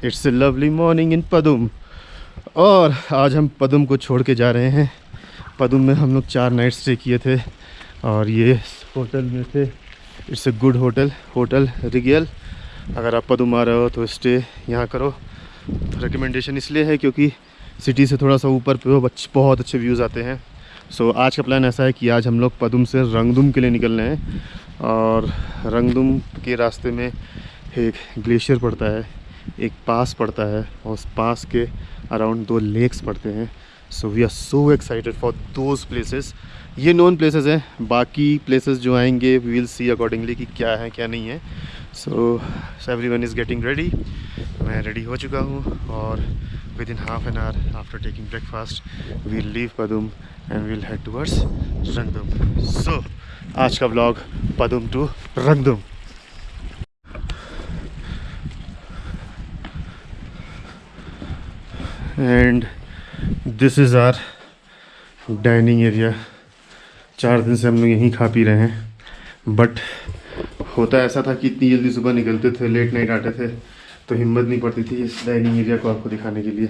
It's a lovely morning इन पदुम। और आज हम पदुम को छोड़ के जा रहे हैं। पदुम में हम लोग 4 नाइट स्टे किए थे और ये होटल में से it's a good hotel Rigel. अगर आप पदुम आ रहे हो तो स्टे यहाँ करो। रिकमेंडेशन इसलिए है क्योंकि सिटी से थोड़ा सा ऊपर पे बहुत अच्छे व्यूज़ आते हैं। सो आज का प्लान ऐसा है कि आज हम लोग पदुम से रंगदुम के लिए निकल रहे हैं और रंगदुम के रास्ते में एक ग्लेशियर पड़ता है, एक पास पड़ता है और उस पास के अराउंड 2 लेक्स पड़ते हैं। So we are so excited for those places. ये नोन प्लेसेस हैं, बाकी प्लेसेस जो आएंगे वी विल सी अकॉर्डिंगली कि क्या है क्या नहीं है। So everyone is getting ready. मैं रेडी हो चुका हूँ और within half an hour after taking breakfast we'll leave Padum and we'll head towards Rangdum. So आज का vlog Padum to Rangdum. And this is our dining area. 4 दिन से हम लोग यहीं खा पी रहे हैं, बट होता ऐसा था कि इतनी जल्दी सुबह निकलते थे, लेट नाइट आते थे, तो हिम्मत नहीं पड़ती थी इस डाइनिंग एरिया को आपको दिखाने के लिए।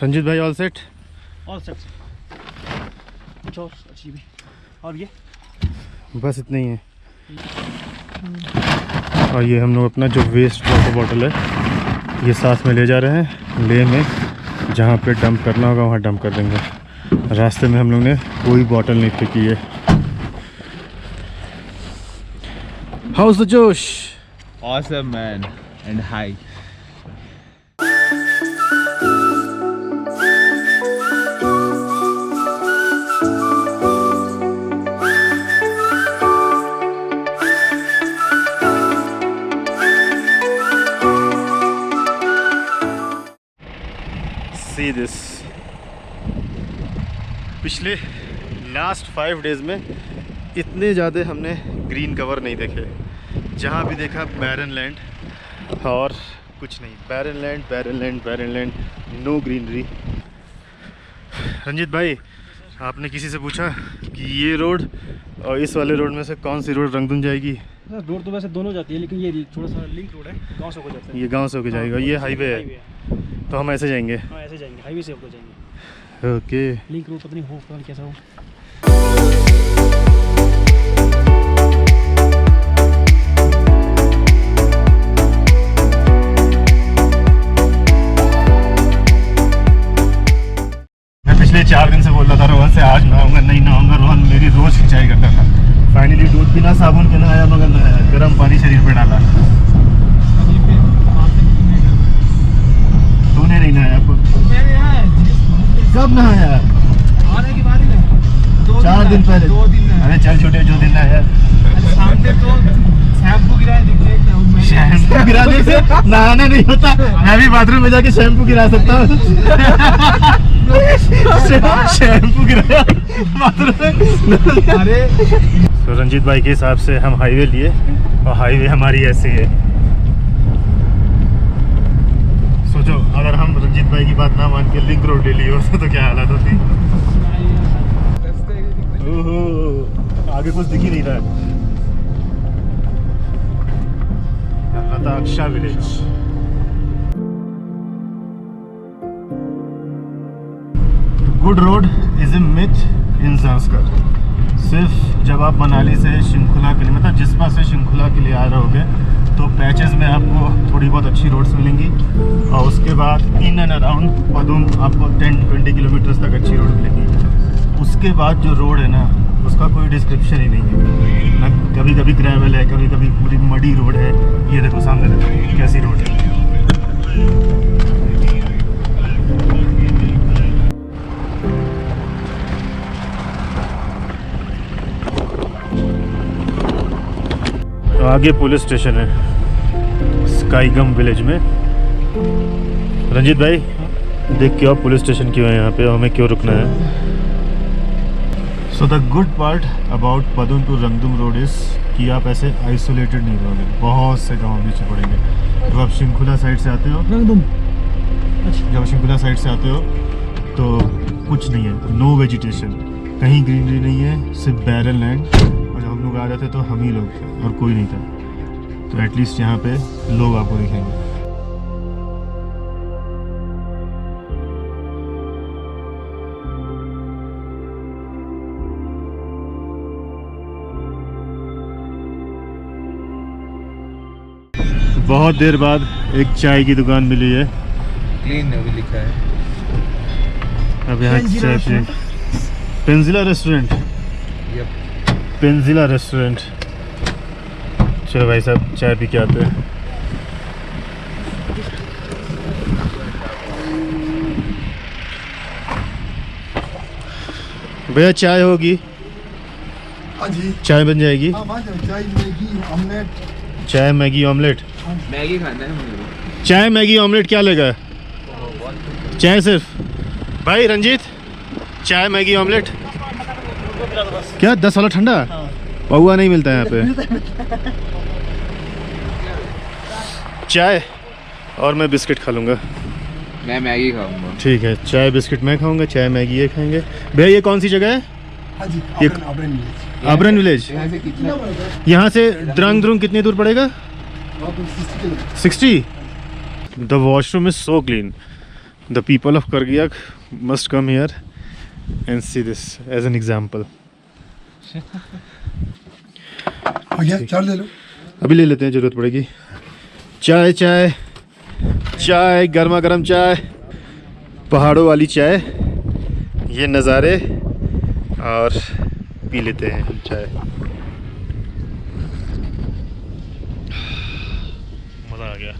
रंजीत भाई ऑल सेट? All set. कुछ और अच्छी भी? और ये बस इतना ही है। और ये हम लोग अपना जो वेस्ट वाटर बॉटल है ये साथ में ले जा रहे हैं। ले में जहाँ पे डंप करना होगा वहाँ डंप कर देंगे। रास्ते में हम लोग ने कोई बॉटल नहीं फेंकी है। हाउस द जोश? Awesome man and high. See this. पिछले लास्ट 5 डेज़ में इतने ज़्यादा हमने ग्रीन कवर नहीं देखे। जहाँ भी देखा बैरन लैंड और कुछ नहीं। Barren land, no greenery. Ranjit भाई, आपने किसी से पूछा कि ये रोड और इस वाले रोड में से कौन सी रोड रंगदुम जाएगी? रोड तो वैसे दोनों जाती है, लेकिन ये थोड़ा सा लिंक रोड है, गांव से होकर जाता है। ये गांव से होकर जाएगा। ये हाईवे है, तो हम ऐसे जाएंगे। हाँ ऐसे जाएंगे, हाईवे से होकर जाएंगे। ओके। लिंक रोड पता नहीं हो पता नहीं कैसा हो। मैं पिछले 4 दिन से बोल रहा था रोहन से आज नहाऊंगा, नहीं नहाऊंगा। रोहन मेरी रोज खिंचाई करता था। फाइनली दूध बिना साबुन के नहाया, मगर नहाया। गर्म पानी शरीर पे डाला। तूने नहीं नहाया? कब नहाया? आने की बात ही नहीं। 4 दिन पहले। 2 दिन। अरे चल छोटे, जो दिन नहाया। सामने तो शैम्पू गिराने से नहाना नहीं होता। मैं भी बाथरूम में जाके शैम्पू गिरा सकता हूँ। शैम्पू गिराया बाथरूम में। अरे तो रंजीत भाई के हिसाब से हम हाईवे लिए और हाईवे हमारी ऐसी है। सोचो अगर हम रंजीत भाई की बात ना मान के लिंक रोड ले लिए होते तो क्या हालत होती। ओहो, आगे कुछ दिख ही नहीं रहा है। Lataksha village. Good road is a myth in Zanskar. सिर्फ जब आप मनाली से शिंकुला के लिए, मतलब जिस्पा से शिंकुला के लिए आ रहे होगे तो पैचेस में आपको थोड़ी बहुत अच्छी रोड्स मिलेंगी और उसके बाद इन एंड अराउंड पदुम आपको 10-20 किलोमीटर्स तक अच्छी रोड मिलेंगी। उसके बाद जो रोड है ना उसका कोई डिस्क्रिप्शन ही नहीं है ना। कभी कभी ग्रेवल है, कभी कभी पूरी मडी रोड है। ये देखो सामने देखो कैसी रोड है। आगे पुलिस स्टेशन है स्काईगम विलेज में। रंजीत भाई देख के आओ पुलिस स्टेशन क्यों है यहाँ पे, हमें क्यों रुकना है। So the good part about Padum to Rangdum road is कि आप ऐसे आइसोलेटेड नहीं रहोगे। बहुत से गाँव पीछे पड़ेंगे। जब आप शिंकुला साइड से आते हो, रंगदुम जब शिंकुला साइड से आते हो तो कुछ नहीं है, नो वेजिटेशन, कहीं ग्रीनरी नहीं है, सिर्फ बैरन लैंड। और जब हम लोग आ रहे थे तो हम ही लोग थे और कोई नहीं था, तो एटलीस्ट यहाँ पे लोग आपको दिखेंगे। बहुत देर बाद एक चाय की दुकान मिली है, क्लीन अभी लिखा है। अब यहाँ चाय पियेंगे। पेंजिला रेस्टोरेंट, यप। पेंजिला रेस्टोरेंट। चलो भाई साहब चाय पी के आते हैं। भैया चाय होगी? हाँ जी, चाय बन जाएगी? हाँ चाय मैगी ऑमलेट। चाय मैगी ऑमलेट? मैगी खाना है मुझे। चाय मैगी ऑमलेट क्या लेगा? चाय सिर्फ? भाई रंजीत, चाय मैगी ऑमलेट क्या? 10 वाला ठंडा? पौवा नहीं मिलता है यहाँ पे। चाय और मैं बिस्किट खा लूँगा। मैं मैगी खाऊंगा। ठीक है, चाय बिस्किट मैं खाऊंगा, चाय मैगी ये खाएंगे। भैया ये कौन सी जगह है? हाँ जी, ये आबरन विलेज। आबरन विलेज। यहाँ से कितना? यहाँ से द्रंग द्रुंग कितनी दूर पड़ेगा? 60? The washroom is so clean. The people of Kargiak must come here and see this as an example. भैया चाय ले लो। अभी ले लेते हैं, ज़रूरत पड़ेगी। चाय चाय चाय, गर्मा गर्म चाय, पहाड़ों वाली चाय, ये नज़ारे, और पी लेते हैं हम चाय। मज़ा आ गया।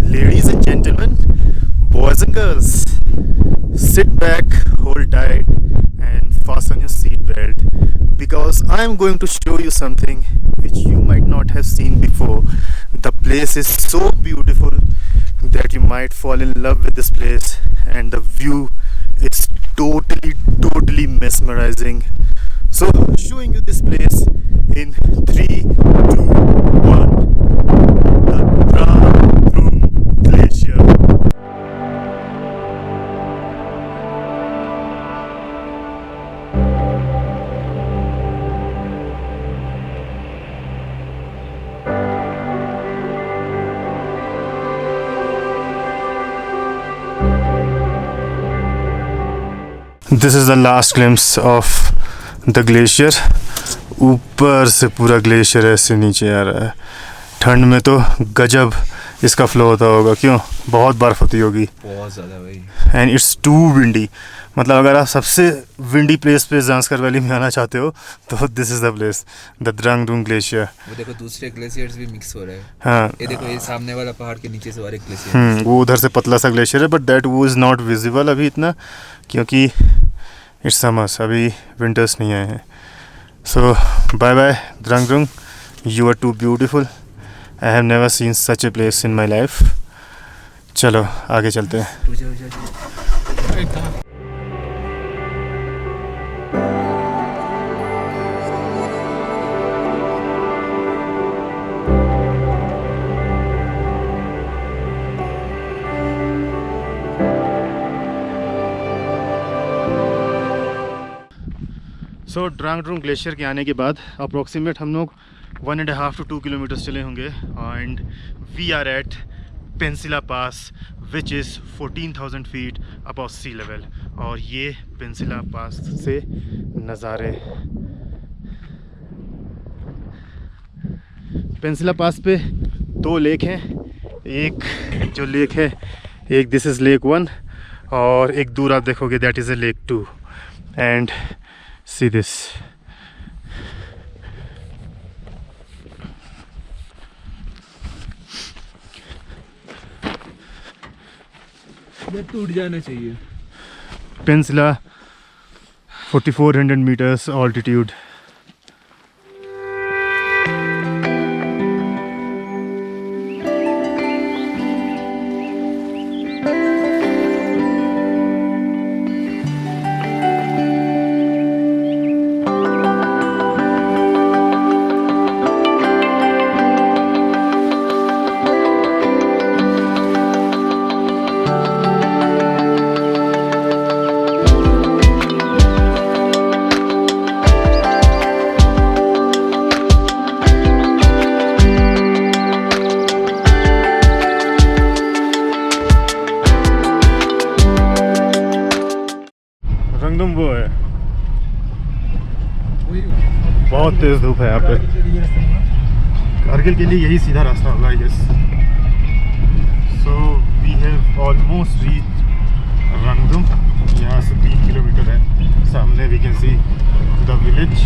Ladies and gentlemen, boys and girls, sit back, hold tight and fasten your seat belt, because I am going to show you something which you might not have seen before. The place is so beautiful that you might fall in love with this place, and the view is totally mesmerizing. So showing you this place in 3, 2, 1. The Drang Drung Glacier. This is the last glimpse of the glacier. ऊपर से पूरा glacier ऐसे नीचे आ रहा है। ठंड में तो गजब इसका फ्लो होता होगा, क्यों? बहुत बर्फ़ होती होगी। बहुत ज़्यादा भाई। एंड इट्स टू विंडी, मतलब अगर आप सबसे विंडी प्लेस पे ज़ांस्कर वैली में आना चाहते हो तो this is the place, the Drang Drung glacier. वो देखो दूसरे ग्लेशियर्स भी मिक्स हो रहे हैं। हाँ, ये देखो, ये सामने वाला पहाड़ के नीचे से और एक ग्लेशियर। वो उधर से पतला सा ग्लेशियर है, बट दैट वो इज़ नॉट विजिबल अभी इतना, क्योंकि इट्स समर्स, अभी विंटर्स नहीं आए हैं। So bye bye Drang Drung, you are too beautiful. I have never seen such a place in my life. चलो आगे चलते हैं। सो ड्रांग ड्रुंग ग्लेशियर के आने के बाद अप्रॉक्सीमेट हम लोग 1.5 to 2 किलोमीटर्स चले होंगे, and we are at Pensi La pass which is 14,000 feet above sea level. और ये पेंसिला पास से नज़ारे पेंसिला पास पे 2 लेक हैं। एक जो लेक है, एक दिस इज़ लेक 1 और एक दूर आप देखोगे that is a lake 2 and see this. ये टूट जाना चाहिए। पेंसिला 4400 meters altitude। रंगदुम वो है, बहुत तेज धूप है यहाँ पे। कारगिल के लिए यही सीधा रास्ता होगा I guess. So we have almost reach Rangdum. यहाँ से 3 किलोमीटर है, सामने we can see the village.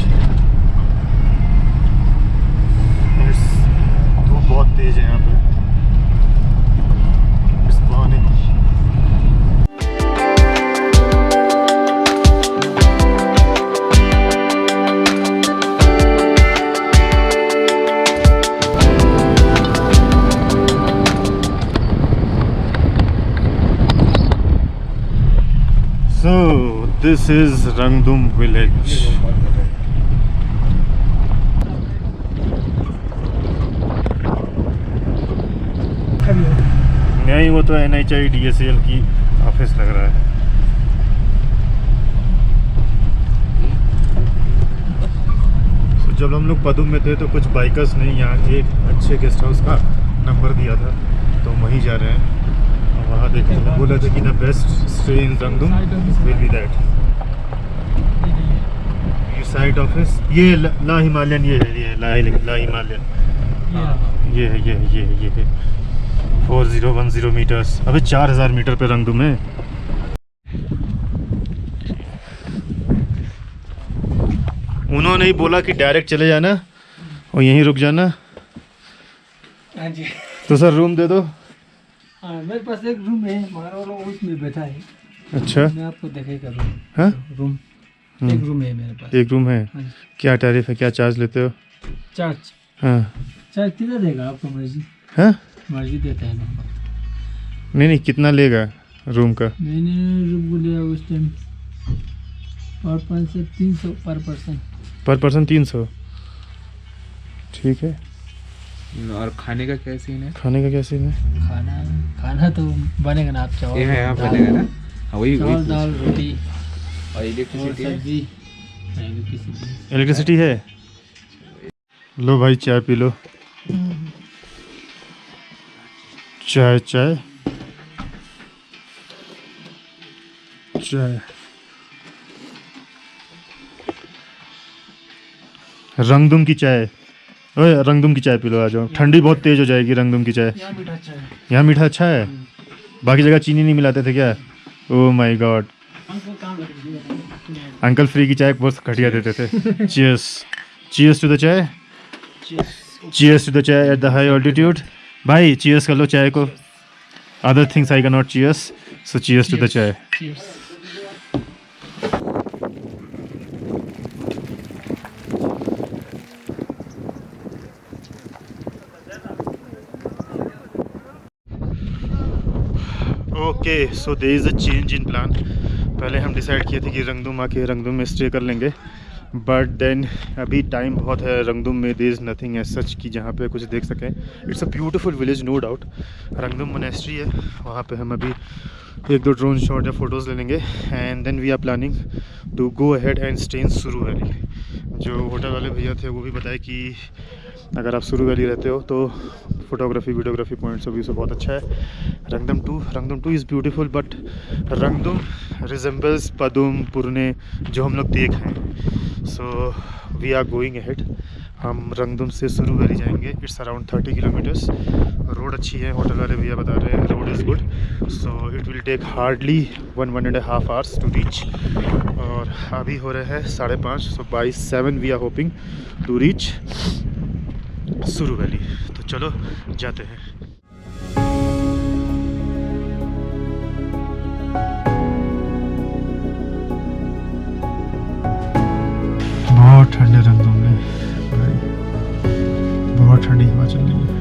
धूप बहुत तेज है यहाँ पे। It's morning. So this is Rangdum village. नहीं, वो तो NHI DSL की ऑफिस लग रहा है। So, जब हम लोग पदुम में थे तो कुछ बाइकर्स ने यहाँ एक अच्छे गेस्ट हाउस का नंबर दिया था, तो वहीं जा रहे हैं। वहाँ देखते हैं, बोला था कि the best stay in Rangdum will be that. ये साइट ऑफिस, ये ला हिमालयन, ये है ला हिमालयन, ये है 4010 मीटर्स। अबे 4000 मीटर पे रंगदुम है। उन्होंने ही बोला कि डायरेक्ट चले जाना और यहीं रुक जाना। हाँ जी। तो सर रूम दे दो। हाँ, मेरे पास एक रूम है, मगर वो लोग उसमें बैठा है। अच्छा, मैं आपको दिखाएगा रूम। हाँ, रूम एक रूम है मेरे पास। एक रूम है। हाँ जी। क्या टैरिफ है, क्या चार्ज लेते हो? चार्ज हाँ चार्ज कितना देगा आपको? मर्जी, हाँ, मर्जी देता है ना। नहीं कितना लेगा रूम का? मैंने रूम को लिया उस टाइम और 5 से 300 पर पर्सन 300। ठीक है। और खाने का क्या सीन है? खाने का क्या सीन है? खाना तो बनेगा ना, आप चावल ये है यहाँ बनेगा ना? हाँ, वही चावल दाल रोटी और और इलेक्ट्रिसिटी सब्जी। इलेक्ट्रिसिटी है। लो भाई चाय पी लो। चाय चाय चाय। रंगदुम की चाय। ओए रंगदुम की चाय पी लो, आ जाओ। ठंडी बहुत तेज हो जाएगी रंगदुम की चाय। यहाँ मीठा अच्छा है। यहाँ मीठा अच्छा है। बाकी जगह चीनी नहीं मिलाते थे क्या? Oh my God. Uncle free की चाय बहुत घटिया देते थे। Cheers, cheers to the chai, cheers to the chai at the high altitude. भाई चीयर्स कर लो चाय को। Other things I can not cheers, so cheers to the chai. Okay, so there is a change in plan. पहले हम डिसाइड किए थे कि रंगदुम आके रंगदुम में स्टे कर लेंगे, बट देन अभी टाइम बहुत है। रंगदुम में there is nothing as such कि जहाँ पे कुछ देख सकें। It's a beautiful village no doubt. Rangdum monastery है, वहाँ पे हम अभी 1-2 ड्रोन शॉट या फोटोज़ ले लेंगे and then we are planning to go ahead and stay in Suru valley. जो होटल वाले भैया थे वो भी बताए कि अगर आप सुरू वैली रहते हो तो photography videography points of view से बहुत अच्छा है। Rangdum 2 is beautiful, but Rangdum resembles Padum पुरने जो हम लोग देख हैं। So we are going ahead. हम रंगदुम से सुरू वैली जाएंगे। It's around 30 kilometres. रोड अच्छी है, होटल वाले भैया बता रहे हैं road is good. So it will take hardly 1.5 hours to reach. और अभी हो रहे हैं 5:30। So by 7 we are hoping to reach Suru valley. तो चलो जाते हैं। बहुत ठंडे रंगदुम में भाई, बहुत ठंडी हवा चल रही है।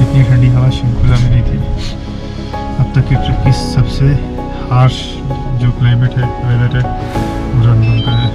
इतनी ठंडी हवा शिंकुला में नहीं थी। अब तक की ट्रिप की सबसे हार्श जो क्लाइमेट है, वेदर है, वो रंगदुम का है।